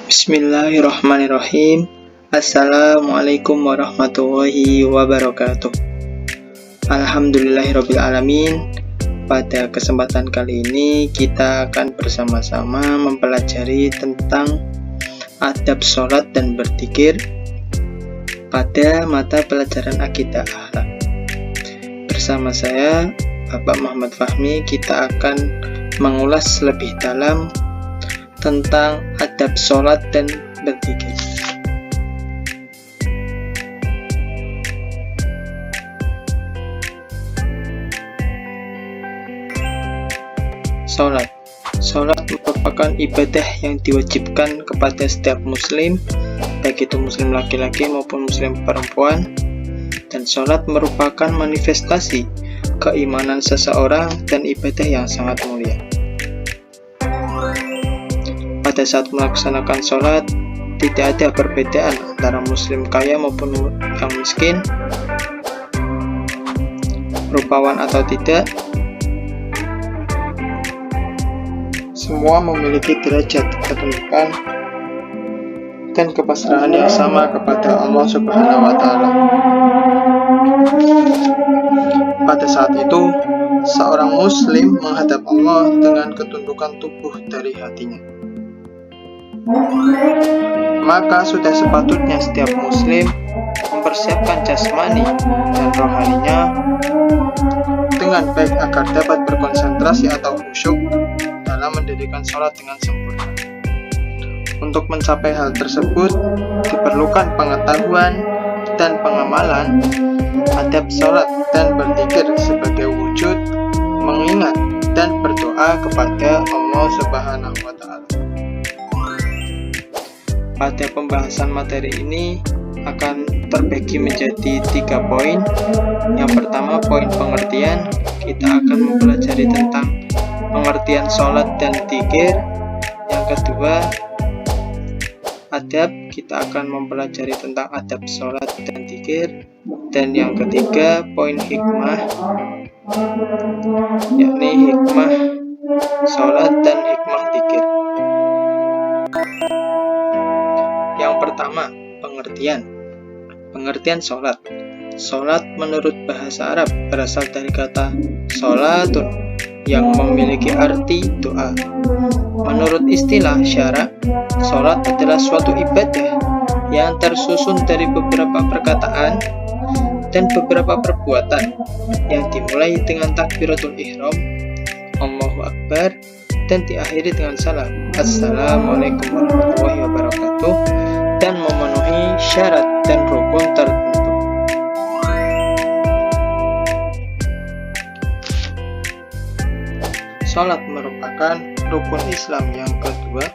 Bismillahirrahmanirrahim. Assalamualaikum warahmatullahi wabarakatuh. Alhamdulillahirrabbilalamin. Pada kesempatan kali ini kita akan bersama-sama mempelajari tentang adab sholat dan berzikir pada mata pelajaran akidah akhlak. Bersama saya Bapak Muhammad Fahmi, kita akan mengulas lebih dalam tentang adab sholat dan berzikir. Sholat merupakan ibadah yang diwajibkan kepada setiap muslim, baik itu muslim laki-laki maupun muslim perempuan, dan sholat merupakan manifestasi keimanan seseorang dan ibadah yang sangat mulia. Pada saat melaksanakan sholat, tidak ada perbedaan antara muslim kaya maupun yang miskin, rupawan atau tidak. Semua memiliki derajat kedudukan dan kepasrahan yang sama kepada Allah Subhanahu wa Ta'ala. Pada saat itu, seorang muslim menghadap Allah dengan ketundukan tubuh dari hatinya. Maka sudah sepatutnya setiap muslim mempersiapkan jasmani dan rohaninya dengan baik agar dapat berkonsentrasi atau khusyuk dalam mendirikan sholat dengan sempurna. Untuk mencapai hal tersebut diperlukan pengetahuan dan pengamalan adab sholat dan berzikir sebagai wujud mengingat dan berdoa kepada Allah Subhanahu wa Ta'ala. Pada pembahasan materi ini akan terbagi menjadi 3 poin. Yang pertama, poin pengertian. Kita akan mempelajari tentang pengertian sholat dan zikir. Yang kedua, adab. Kita akan mempelajari tentang adab sholat dan zikir. Dan yang ketiga, poin hikmah, yakni hikmah sholat dan hikmah zikir. Yang pertama, pengertian sholat. Sholat menurut bahasa Arab berasal dari kata sholatun yang memiliki arti doa. Menurut istilah syara, sholat adalah suatu ibadah yang tersusun dari beberapa perkataan dan beberapa perbuatan yang dimulai dengan takbiratul ihram, Allahu Akbar, dan diakhiri dengan salam, Assalamualaikum warahmatullahi wabarakatuh, dan memenuhi syarat dan rukun tertentu. Salat merupakan rukun Islam yang kedua,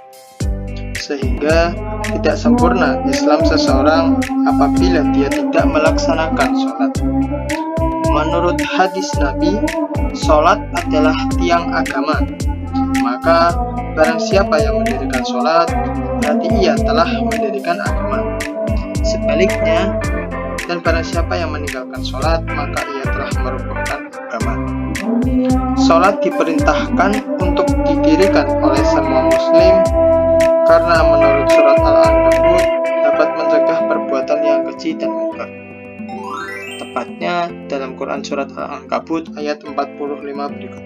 sehingga tidak sempurna Islam seseorang apabila dia tidak melaksanakan salat. Menurut hadis Nabi, salat adalah tiang agama. Maka barang siapa yang mendirikan sholat, berarti ia telah mendirikan agama. Sebaliknya, dan barang siapa yang meninggalkan sholat, maka ia telah merubuhkan agama. Sholat diperintahkan untuk didirikan oleh semua muslim, karena menurut surat Al-Ankabut dapat mencegah perbuatan yang keji dan mungkar. Tepatnya dalam Quran surat Al-Ankabut ayat 45 berikut.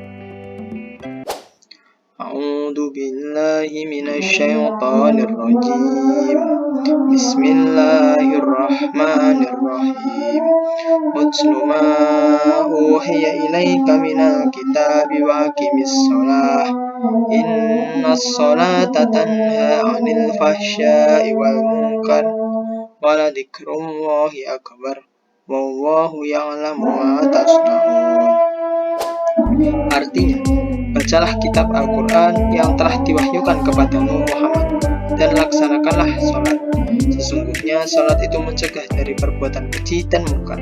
A'udzu billahi minasyaitonir rajim. Bismillahirrahmanirrahim. Utlu ma uhiya ilaika minal kitabi wa aqimis shalah. Innas salata tanha 'anil fahsya'i wal munkar wa la dzikrullahi akbar. Wallahu ya'lamu ma tasna'un. Artinya, bacalah kitab Al-Quran yang telah diwahyukan kepadamu Muhammad, dan laksanakanlah sholat. Sesungguhnya sholat itu mencegah dari perbuatan keji dan mungkar.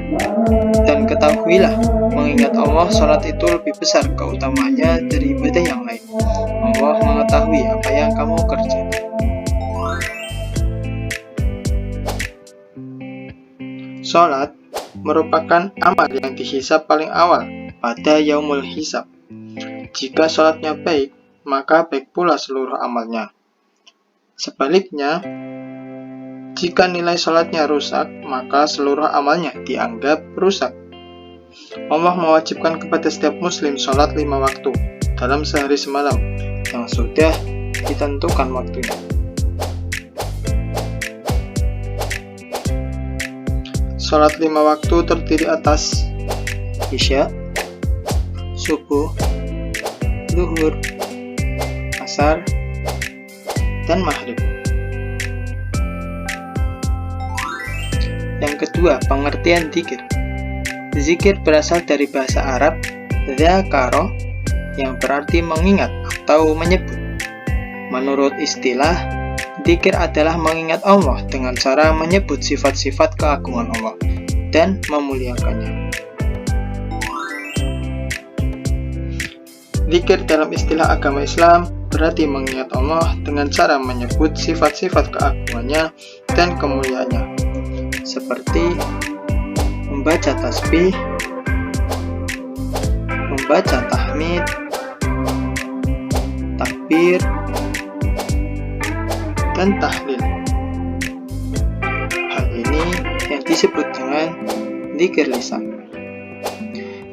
Dan ketahuilah, mengingat Allah, sholat itu lebih besar keutamaannya dari ibadah yang lain. Allah mengetahui apa yang kamu kerjakan. Sholat merupakan amal yang dihisab paling awal pada yaumul hisab. Jika sholatnya baik, maka baik pula seluruh amalnya. Sebaliknya, jika nilai sholatnya rusak, maka seluruh amalnya dianggap rusak. Allah mewajibkan kepada setiap muslim sholat 5 waktu dalam sehari semalam yang sudah ditentukan waktunya. Sholat 5 waktu terdiri atas Isya, Subuh, Zuhur, Asar, dan Maghrib. Yang kedua, pengertian zikir. Zikir berasal dari bahasa Arab dzakara yang berarti mengingat atau menyebut. Menurut istilah, zikir adalah mengingat Allah dengan cara menyebut sifat-sifat keagungan Allah dan memuliakannya. Zikir dalam istilah agama Islam berarti mengingat Allah dengan cara menyebut sifat-sifat keagungannya dan kemuliaannya, seperti membaca tasbih, membaca tahmid, takbir, dan tahlil. Hal ini yang disebut dengan zikir lisan.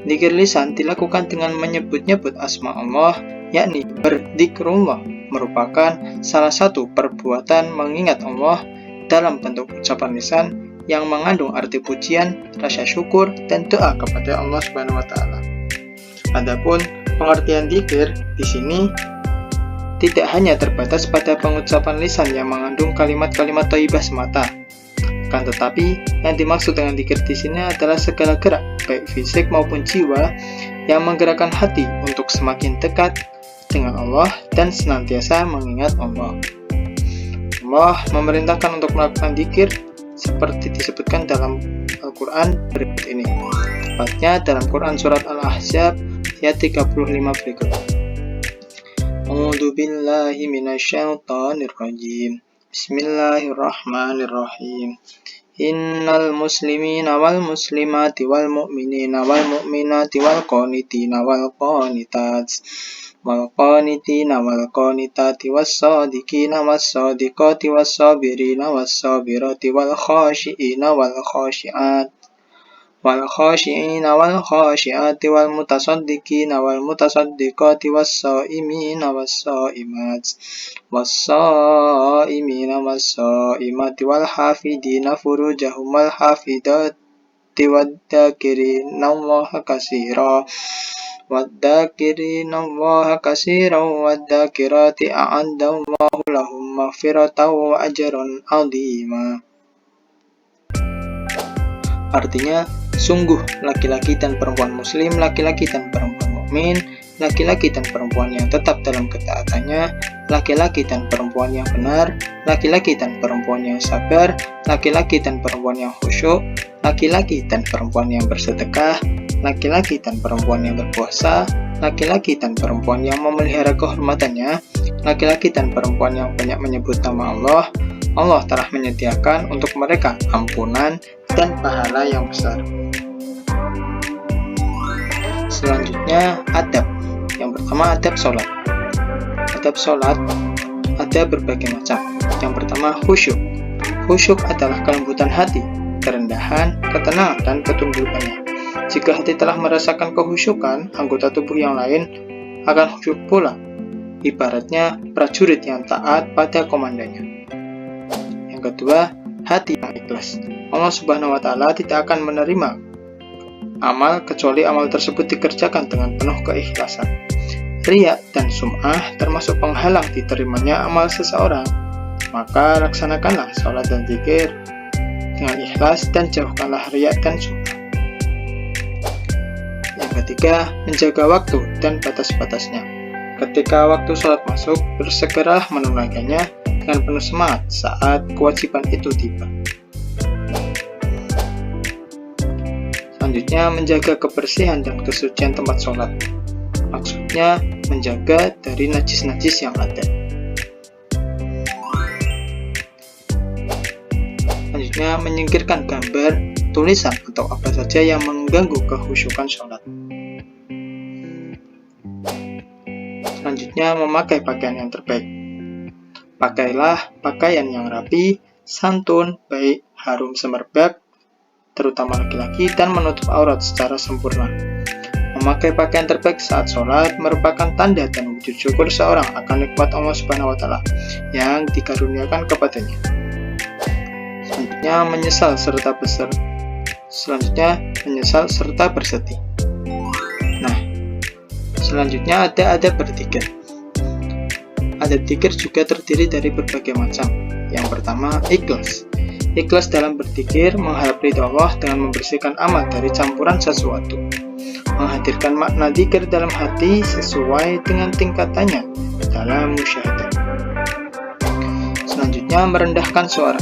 Zikir lisan dilakukan dengan menyebut-nyebut asma Allah, yakni berdzikrullah, merupakan salah satu perbuatan mengingat Allah dalam bentuk ucapan lisan yang mengandung arti pujian, rasa syukur, dan doa kepada Allah Subhanahu wa taala. Adapun pengertian zikir di sini tidak hanya terbatas pada pengucapan lisan yang mengandung kalimat-kalimat thayyibah semata, kan tetapi yang dimaksud dengan zikir di sini adalah segala gerak, baik fisik maupun jiwa, yang menggerakkan hati untuk semakin dekat dengan Allah dan senantiasa mengingat Allah. Allah memerintahkan untuk melakukan zikir seperti disebutkan dalam Al-Quran berikut ini, tepatnya dalam Quran Surat Al-Ahzab ayat 35 berikut. A'udzu billahi minasyaitonir rajim. Bismillahirrahmanirrahim. Innal muslimina wal muslimati wal mu'minina wal mu'minati wal qanitina wal qanitat wal qanitina wal qanitati was sadiqina was sadiqati was sabirina was sabirati wal khashiina wal khashiat wal khashiina wal khashiati wal mutasaddiqina wal mutasaddiqati was saimina was saimat was saimina was saimati wal hafidina furujahum wal hafidati wadzakirina Allaha katsira wadzakirina Allaha katsiran wadzakirati a'addallahu lahum maghfiratan wa ajran 'azima. Artinya, sungguh laki-laki dan perempuan muslim, laki-laki dan perempuan mukmin, laki-laki dan perempuan yang tetap dalam ketaatannya, laki-laki dan perempuan yang benar, laki-laki dan perempuan yang sabar, laki-laki dan perempuan yang khusyuk, laki-laki dan perempuan yang bersedekah, laki-laki dan perempuan yang berpuasa, laki-laki dan perempuan yang memelihara kehormatannya, laki-laki dan perempuan yang banyak menyebut nama Allah. Allah telah menyediakan untuk mereka ampunan dan pahala yang besar. Selanjutnya, adab. Yang pertama, adab sholat. Adab sholat ada berbagai macam. Yang pertama, khusyuk. Khusyuk adalah kelembutan hati, kerendahan, ketenangan, dan ketundukannya. Jika hati telah merasakan kehusyukan, anggota tubuh yang lain akan khusyuk pula. Ibaratnya prajurit yang taat pada komandannya. Yang kedua, hati yang ikhlas. Allah Subhanahu wa taala tidak akan menerima amal kecuali amal tersebut dikerjakan dengan penuh keikhlasan. Riya dan sum'ah termasuk penghalang diterimanya amal seseorang. Maka laksanakanlah sholat dan zikir dengan ikhlas dan jauhkanlah riya dan sum'ah. Yang ketiga, menjaga waktu dan batas-batasnya. Ketika waktu sholat masuk, bersegeralah menunaikannya dengan penuh semangat saat kewajiban itu tiba. Selanjutnya, menjaga kebersihan dan kesucian tempat sholat. Maksudnya, menjaga dari najis-najis yang ada. Selanjutnya, menyingkirkan gambar, tulisan, atau apa saja yang mengganggu kekhusyukan sholat. Selanjutnya, memakai pakaian yang terbaik. Pakailah pakaian yang rapi, santun, baik, harum semerbak, terutama laki-laki, dan menutup aurat secara sempurna. Memakai pakaian terbaik saat sholat merupakan tanda dan wujud syukur seorang akan nikmat Allah Subhanahu wa Ta'ala yang dikaruniakan kepadanya. Selanjutnya menyesal serta bersedih. Nah, selanjutnya ada adab berzikir. Adab zikir juga terdiri dari berbagai macam. Yang pertama, ikhlas. Ikhlas dalam berzikir mengharap ridha Allah dengan membersihkan amal dari campuran sesuatu. Menghadirkan makna zikir dalam hati sesuai dengan tingkatannya dalam musyahadah. Selanjutnya, merendahkan suara.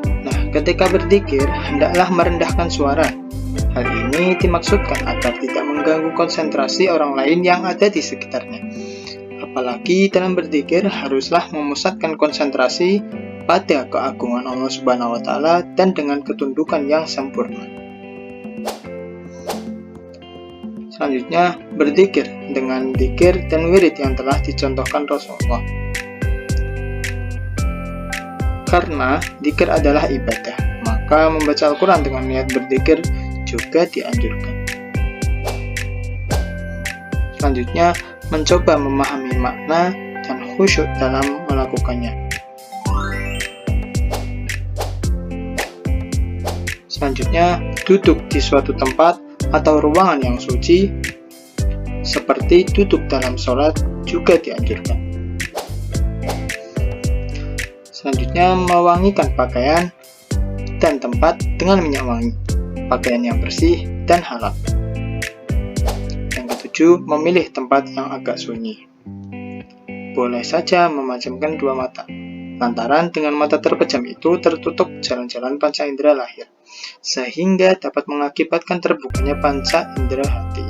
Nah, ketika berzikir, hendaklah merendahkan suara. Hal ini dimaksudkan agar tidak mengganggu konsentrasi orang lain yang ada di sekitarnya. Apalagi dalam berzikir haruslah memusatkan konsentrasi pada keagungan Allah Subhanahu wa Ta'ala dan dengan ketundukan yang sempurna. Selanjutnya, berzikir dengan zikir dan wirid yang telah dicontohkan Rasulullah. Karena zikir adalah ibadah, maka membaca Al-Quran dengan niat berzikir juga dianjurkan. Selanjutnya, mencoba memahami makna dan khusyuk dalam melakukannya. Selanjutnya, duduk di suatu tempat atau ruangan yang suci, seperti duduk dalam sholat, juga dianjurkan. Selanjutnya, mewangikan pakaian dan tempat dengan minyak wangi, pakaian yang bersih dan halal. Yang ketujuh, memilih tempat yang agak sunyi. Boleh saja memejamkan dua mata, lantaran dengan mata terpejam itu tertutup jalan-jalan panca indera lahir, sehingga dapat mengakibatkan terbukanya panca indera hati.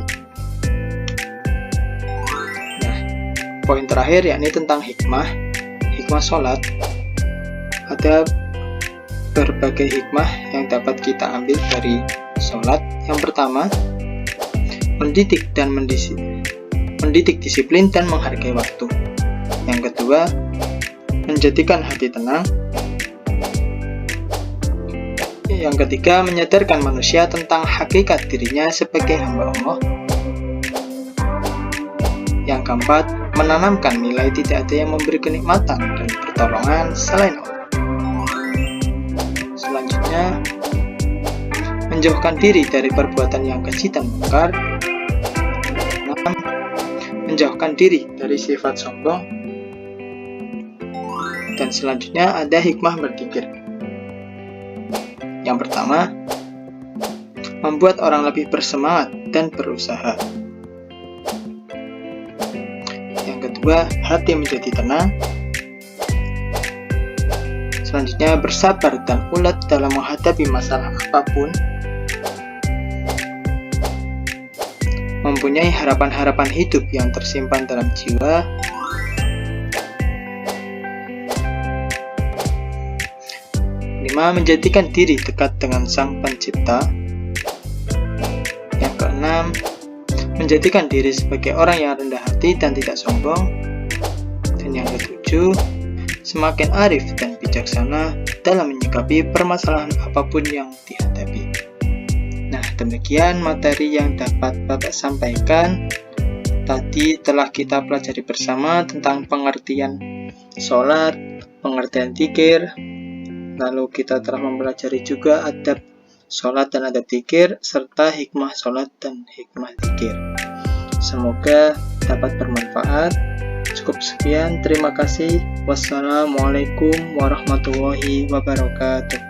Nah, poin terakhir yakni tentang hikmah sholat. Ada berbagai hikmah yang dapat kita ambil dari sholat. Yang pertama, mendidik disiplin dan menghargai waktu. Yang kedua, menjadikan hati tenang. Yang ketiga, menyadarkan manusia tentang hakikat dirinya sebagai hamba Allah. Yang keempat, menanamkan nilai tidak ada yang memberi kenikmatan dan pertolongan selain Allah. Selanjutnya, menjauhkan diri dari perbuatan yang keji dan mungkar. 6. Menjauhkan diri dari sifat sombong. Dan selanjutnya ada hikmah berzikir. Yang pertama, membuat orang lebih bersemangat dan berusaha. Yang kedua, hati menjadi tenang. Selanjutnya, bersabar dan ulet dalam menghadapi masalah apapun. Mempunyai harapan-harapan hidup yang tersimpan dalam jiwa. Menjadikan diri dekat dengan Sang Pencipta. Yang keenam, menjadikan diri sebagai orang yang rendah hati dan tidak sombong. Dan yang ketujuh, semakin arif dan bijaksana dalam menyikapi permasalahan apapun yang dihadapi. Nah, demikian materi yang dapat Bapak sampaikan. Tadi telah kita pelajari bersama tentang pengertian sholat, pengertian zikir. Lalu kita telah mempelajari juga adab sholat dan adab zikir, serta hikmah sholat dan hikmah zikir. Semoga dapat bermanfaat. Cukup sekian, terima kasih. Wassalamualaikum warahmatullahi wabarakatuh.